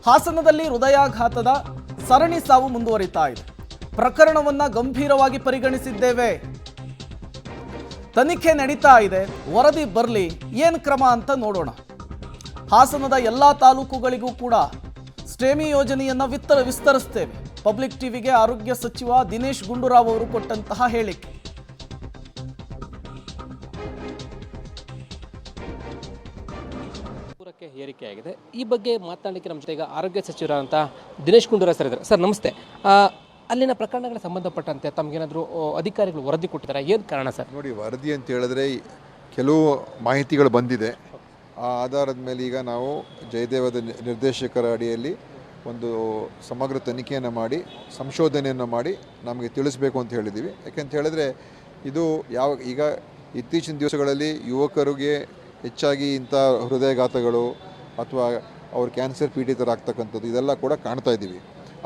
ಹಾಸನದಲ್ಲಿ ಹೃದಯಾಘಾತದ ಸರಣಿ ಸಾವು ಮುಂದುವರಿತಾ ಇದೆ. ಪ್ರಕರಣವನ್ನ ಗಂಭೀರವಾಗಿ ಪರಿಗಣಿಸಿದ್ದೇವೆ. ತನಿಖೆ ನಡೀತಾ ಇದೆ. ವರದಿ ಬರಲಿ, ಏನು ಕ್ರಮ ಅಂತ ನೋಡೋಣ. ಹಾಸನದ ಎಲ್ಲಾ ತಾಲೂಕುಗಳಿಗೂ ಕೂಡ ಸ್ಟೆಮಿ ಯೋಜನೆಯನ್ನ ವಿಸ್ತರಿಸ್ತೇವೆ. ಪಬ್ಲಿಕ್ ಟಿವಿಗೆ ಆರೋಗ್ಯ ಸಚಿವ ದಿನೇಶ್ ಗುಂಡೂರಾವ್ ಅವರು ಕೊಟ್ಟಂತಹ ಹೇಳಿಕೆ. ಏರಿಕೆಯಾಗಿದೆ. ಈ ಬಗ್ಗೆ ಮಾತನಾಡಲಿಕ್ಕೆ ನಮ್ಮ ಜೊತೆ ಈಗ ಆರೋಗ್ಯ ಸಚಿವರಾದಂಥ ದಿನೇಶ್ ಗುಂಡೂರಾವ್ ಸರ್ ಇದ್ದಾರೆ. ಸರ್ ನಮಸ್ತೆ. ಅಲ್ಲಿನ ಪ್ರಕರಣಗಳಿಗೆ ಸಂಬಂಧಪಟ್ಟಂತೆ ತಮಗೇನಾದರೂ ಅಧಿಕಾರಿಗಳು ವರದಿ ಕೊಟ್ಟಿದ್ದಾರೆ, ಏನು ಕಾರಣ ಸರ್? ನೋಡಿ, ವರದಿ ಅಂತ ಹೇಳಿದ್ರೆ ಕೆಲವು ಮಾಹಿತಿಗಳು ಬಂದಿದೆ. ಆ ಆಧಾರದ ಮೇಲೆ ಈಗ ನಾವು ಜಯದೇವದ ನಿರ್ದೇಶಕರ ಅಡಿಯಲ್ಲಿ ಒಂದು ಸಮಗ್ರ ತನಿಖೆಯನ್ನು ಮಾಡಿ ಸಂಶೋಧನೆಯನ್ನು ಮಾಡಿ ನಮಗೆ ತಿಳಿಸ್ಬೇಕು ಅಂತ ಹೇಳಿದ್ದೀವಿ. ಯಾಕೆಂತ ಹೇಳಿದ್ರೆ ಇದು ಈಗ ಇತ್ತೀಚಿನ ದಿವಸಗಳಲ್ಲಿ ಯುವಕರಿಗೆ ಹೆಚ್ಚಾಗಿ ಇಂಥ ಹೃದಯಘಾತಗಳು ಅಥವಾ ಅವ್ರು ಕ್ಯಾನ್ಸರ್ ಪೀಡಿತರಾಗ್ತಕ್ಕಂಥದ್ದು ಇದೆಲ್ಲ ಕೂಡ ಕಾಣ್ತಾ ಇದ್ದೀವಿ.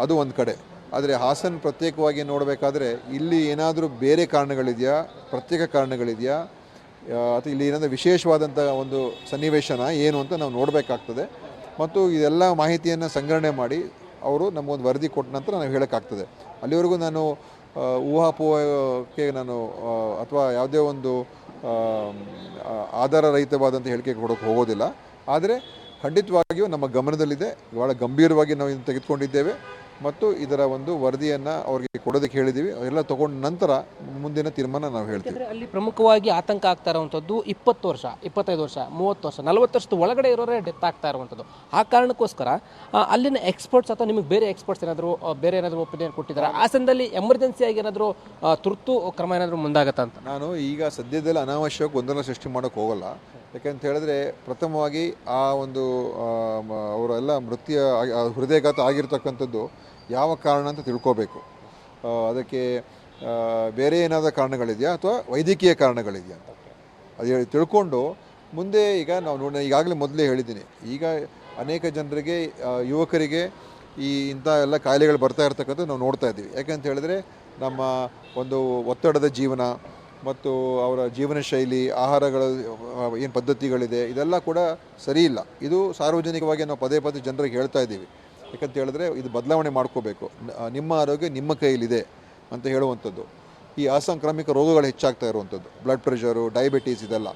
ಅದು ಒಂದು ಕಡೆ. ಆದರೆ ಹಾಸನ ಪ್ರತ್ಯೇಕವಾಗಿ ನೋಡಬೇಕಾದ್ರೆ ಇಲ್ಲಿ ಏನಾದರೂ ಬೇರೆ ಕಾರಣಗಳಿದೆಯಾ, ಪ್ರತ್ಯೇಕ ಕಾರಣಗಳಿದೆಯಾ, ಅಥವಾ ಇಲ್ಲಿ ಏನಾದರೂ ವಿಶೇಷವಾದಂಥ ಒಂದು ಸನ್ನಿವೇಶನ ಏನು ಅಂತ ನಾವು ನೋಡಬೇಕಾಗ್ತದೆ. ಮತ್ತು ಇದೆಲ್ಲ ಮಾಹಿತಿಯನ್ನು ಸಂಗ್ರಹಣೆ ಮಾಡಿ ಅವರು ನಮಗೊಂದು ವರದಿ ಕೊಟ್ಟ ನಂತರ ನಾವು ಹೇಳೋಕ್ಕಾಗ್ತದೆ. ಅಲ್ಲಿವರೆಗೂ ನಾನು ಊಹಾಪೋಹಕ್ಕೆ ಅಥವಾ ಯಾವುದೇ ಒಂದು ಆಧಾರರಹಿತವಾದಂಥ ಹೇಳಿಕೆ ಕೊಡೋಕ್ಕೆ ಹೋಗೋದಿಲ್ಲ. ಆದರೆ ಖಂಡಿತವಾಗಿಯೂ ನಮ್ಮ ಗಮನದಲ್ಲಿದೆ. ಭಾಳ ಗಂಭೀರವಾಗಿ ನಾವು ಇದನ್ನು ತೆಗೆದುಕೊಂಡಿದ್ದೇವೆ ಮತ್ತು ಇದರ ಒಂದು ವರದಿಯನ್ನು ಅವರಿಗೆ ಕೊಡೋದಕ್ಕೆ ಹೇಳಿದ್ದೀವಿ. ಎಲ್ಲ ತೊಗೊಂಡ ನಂತರ ಮುಂದಿನ ತೀರ್ಮಾನ ನಾವು ಹೇಳ್ತೀವಿ. ಅಲ್ಲಿ ಪ್ರಮುಖವಾಗಿ ಆತಂಕ ಆಗ್ತಾ ಇರುವಂಥದ್ದು 20 ವರ್ಷ, 25 ವರ್ಷ, 30 ವರ್ಷ, 40 ವರ್ಷದ ಒಳಗಡೆ ಇರೋರೇ ಡೆತ್ ಆಗ್ತಾ ಇರುವಂಥದ್ದು. ಆ ಕಾರಣಕ್ಕೋಸ್ಕರ ಅಲ್ಲಿನ ಎಕ್ಸ್ಪರ್ಟ್ಸ್ ಅಥವಾ ನಿಮಗೆ ಬೇರೆ ಎಕ್ಸ್ಪರ್ಟ್ಸ್ ಬೇರೆ ಏನಾದರೂ ಒಪಿನಿಯನ್ ಕೊಟ್ಟಿದ್ದಾರೆ? ಆ ಸಂದರ್ಭದಲ್ಲಿ ಎಮರ್ಜೆನ್ಸಿಯಾಗಿ ಏನಾದರೂ ತುರ್ತು ಕ್ರಮ ಏನಾದರೂ ಮುಂದಾಗತ್ತಾ ಅಂತ? ನಾನು ಈಗ ಸದ್ಯದಲ್ಲಿ ಅನಾವಶ್ಯಕ ಗೊಂದಲ ಸೃಷ್ಟಿ ಮಾಡೋಕ್ಕೆ ಹೋಗಲ್ಲ. ಯಾಕೆಂತ ಹೇಳಿದ್ರೆ ಪ್ರಥಮವಾಗಿ ಆ ಒಂದು ಅವರೆಲ್ಲ ಹೃದಯಘಾತ ಆಗಿರ್ತಕ್ಕಂಥದ್ದು ಯಾವ ಕಾರಣ ಅಂತ ತಿಳ್ಕೋಬೇಕು. ಅದಕ್ಕೆ ಬೇರೆ ಏನಾದರೂ ಕಾರಣಗಳಿದೆಯಾ ಅಥವಾ ವೈದ್ಯಕೀಯ ಕಾರಣಗಳಿದೆಯಾ ಅಂತ ಅದು ತಿಳ್ಕೊಂಡು ಮುಂದೆ ಈಗ ನಾವು ಈಗಾಗಲೇ ಮೊದಲೇ ಹೇಳಿದ್ದೀನಿ, ಈಗ ಅನೇಕ ಜನರಿಗೆ ಯುವಕರಿಗೆ ಇಂಥ ಎಲ್ಲ ಕಾಯಿಲೆಗಳು ಬರ್ತಾ ಇರ್ತಕ್ಕಂಥದ್ದು ನಾವು ನೋಡ್ತಾ ಇದ್ದೀವಿ. ಯಾಕೆಂತ ಹೇಳಿದ್ರೆ ನಮ್ಮ ಒಂದು ಒತ್ತಡದ ಜೀವನ ಮತ್ತು ಅವರ ಜೀವನ ಶೈಲಿ, ಆಹಾರಗಳ ಏನು ಪದ್ಧತಿಗಳಿದೆ ಇದೆಲ್ಲ ಕೂಡ ಸರಿ ಇಲ್ಲ. ಇದು ಸಾರ್ವಜನಿಕವಾಗಿ ನಾವು ಪದೇ ಪದೇ ಜನರಿಗೆ ಹೇಳ್ತಾ ಇದ್ದೀವಿ. ಯಾಕಂತ ಹೇಳಿದ್ರೆ ಇದು ಬದಲಾವಣೆ ಮಾಡ್ಕೋಬೇಕು. ನಿಮ್ಮ ಆರೋಗ್ಯ ನಿಮ್ಮ ಕೈಲಿದೆ ಅಂತ ಹೇಳುವಂಥದ್ದು. ಈ ಅಸಾಂಕ್ರಾಮಿಕ ರೋಗಗಳು ಹೆಚ್ಚಾಗ್ತಾ ಇರುವಂಥದ್ದು, ಬ್ಲಡ್ ಪ್ರೆಷರು, ಡಯಾಬಿಟೀಸ್ ಇದೆಲ್ಲ.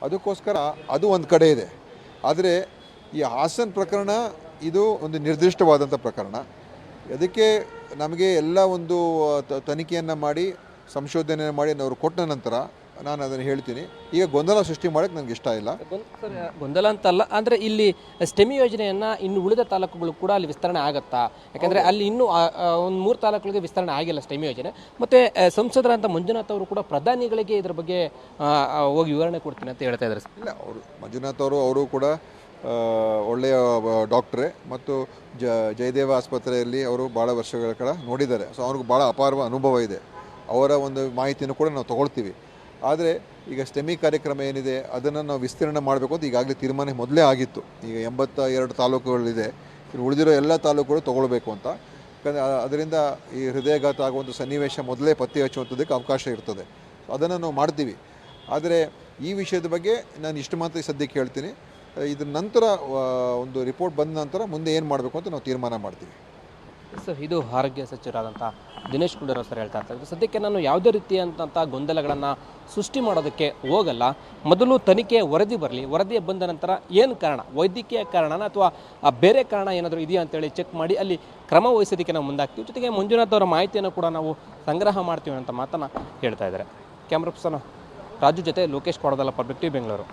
ಅದಕ್ಕೋಸ್ಕರ ಅದು ಒಂದು ಕಡೆ ಇದೆ. ಆದರೆ ಈ ಹಾಸನ ಪ್ರಕರಣ ಇದು ಒಂದು ನಿರ್ದಿಷ್ಟವಾದಂಥ ಪ್ರಕರಣ. ಅದಕ್ಕೆ ನಮಗೆ ಎಲ್ಲ ಒಂದು ತನಿಖೆಯನ್ನು ಮಾಡಿ ಸಂಶೋಧನೆ ಮಾಡಿ ಅವರು ಕೊಟ್ಟ ನಂತರ ನಾನು ಅದನ್ನು ಹೇಳ್ತೀನಿ. ಈಗ ಗೊಂದಲ ಸೃಷ್ಟಿ ಮಾಡೋಕ್ಕೆ ನನಗೆ ಇಷ್ಟ ಇಲ್ಲ. ಗೊಂದಲ ಅಂತಲ್ಲ, ಅಂದರೆ ಇಲ್ಲಿ ಸ್ಟೆಮಿ ಯೋಜನೆಯನ್ನು ಇನ್ನು ಉಳಿದ ತಾಲೂಕುಗಳು ಕೂಡ ಅಲ್ಲಿ ವಿಸ್ತರಣೆ ಆಗುತ್ತಾ? ಯಾಕಂದರೆ ಅಲ್ಲಿ ಇನ್ನೂ ಒಂದು 3 ತಾಲೂಕುಗಳಿಗೆ ವಿಸ್ತರಣೆ ಆಗಿಲ್ಲ ಸ್ಟೆಮಿ ಯೋಜನೆ. ಮತ್ತು ಸಂಸದರಂಥ ಮಂಜುನಾಥ್ ಅವರು ಕೂಡ ಪ್ರಧಾನಿಗಳಿಗೆ ಇದರ ಬಗ್ಗೆ ಹೋಗಿ ವಿವರಣೆ ಕೊಡ್ತೀನಿ ಅಂತ ಹೇಳ್ತಾ ಇದ್ದಾರೆ. ಇಲ್ಲ, ಅವರು ಮಂಜುನಾಥ್ ಅವರು ಕೂಡ ಒಳ್ಳೆಯ ಡಾಕ್ಟ್ರೇ ಮತ್ತು ಜಯದೇವ ಆಸ್ಪತ್ರೆಯಲ್ಲಿ ಅವರು ಭಾಳ ವರ್ಷಗಳ ಕಾಲ ನೋಡಿದ್ದಾರೆ. ಸೊ ಅವ್ರಿಗೂ ಭಾಳ ಅಪಾರ ಅನುಭವ ಇದೆ. ಅವರ ಒಂದು ಮಾಹಿತಿಯನ್ನು ಕೂಡ ನಾವು ತೊಗೊಳ್ತೀವಿ. ಆದರೆ ಈಗ ಸ್ಟೆಮಿ ಕಾರ್ಯಕ್ರಮ ಏನಿದೆ ಅದನ್ನು ನಾವು ವಿಸ್ತರಣೆ ಮಾಡಬೇಕು ಅಂತ ಈಗಾಗಲೇ ತೀರ್ಮಾನ ಮೊದಲೇ ಆಗಿತ್ತು. ಈಗ 82 ತಾಲೂಕುಗಳಿದೆ, ಉಳಿದಿರೋ ಎಲ್ಲ ತಾಲೂಕುಗಳು ತೊಗೊಳ್ಬೇಕು ಅಂತ. ಯಾಕಂದರೆ ಅದರಿಂದ ಈ ಹೃದಯಘಾತ ಆಗುವಂಥ ಸನ್ನಿವೇಶ ಮೊದಲೇ ಪತ್ತೆ ಹಚ್ಚುವಂಥದ್ದಕ್ಕೆ ಅವಕಾಶ ಇರ್ತದೆ. ಅದನ್ನು ನಾವು ಮಾಡ್ತೀವಿ. ಆದರೆ ಈ ವಿಷಯದ ಬಗ್ಗೆ ನಾನು ಇಷ್ಟು ಮಾತ್ರ ಸದ್ಯಕ್ಕೆ ಹೇಳ್ತೀನಿ. ಇದ್ರ ನಂತರ ಒಂದು ರಿಪೋರ್ಟ್ ಬಂದ ನಂತರ ಮುಂದೆ ಏನು ಮಾಡಬೇಕು ಅಂತ ನಾವು ತೀರ್ಮಾನ ಮಾಡ್ತೀವಿ. ಸರ್, ಇದು ಆರೋಗ್ಯ ಸಚಿವರಾದಂಥ ದಿನೇಶ್ ಗುಂಡೂರಾವ್ ಸರ್ ಹೇಳ್ತಾ ಇರ್ತಾರೆ. ಸದ್ಯಕ್ಕೆ ನಾನು ಯಾವುದೇ ರೀತಿಯಂಥ ಗೊಂದಲಗಳನ್ನು ಸೃಷ್ಟಿ ಮಾಡೋದಕ್ಕೆ ಹೋಗಲ್ಲ. ಮೊದಲು ತನಿಖೆ ವರದಿ ಬರಲಿ, ವರದಿ ಬಂದ ನಂತರ ಏನು ಕಾರಣ, ವೈದ್ಯಕೀಯ ಕಾರಣನ ಅಥವಾ ಬೇರೆ ಕಾರಣ ಏನಾದರೂ ಇದೆಯಾ ಅಂತೇಳಿ ಚೆಕ್ ಮಾಡಿ ಅಲ್ಲಿ ಕ್ರಮ ವಹಿಸೋದಕ್ಕೆ ನಾವು ಮುಂದಾಗ್ತೀವಿ. ಜೊತೆಗೆ ಮಂಜುನಾಥ್ ಅವರ ಮಾಹಿತಿಯನ್ನು ಕೂಡ ನಾವು ಸಂಗ್ರಹ ಮಾಡ್ತೀವಿ ಅಂತ ಮಾತನ್ನು ಹೇಳ್ತಾ ಇದ್ದಾರೆ. ಕ್ಯಾಮ್ರಾ ಪರ್ಸನ್ ರಾಜು ಜೊತೆ ಲೋಕೇಶ್ ಕೊಡದಲ್ಲ, ಪಬ್ಲಿಕ್ ಟಿವಿ ಬೆಂಗಳೂರು.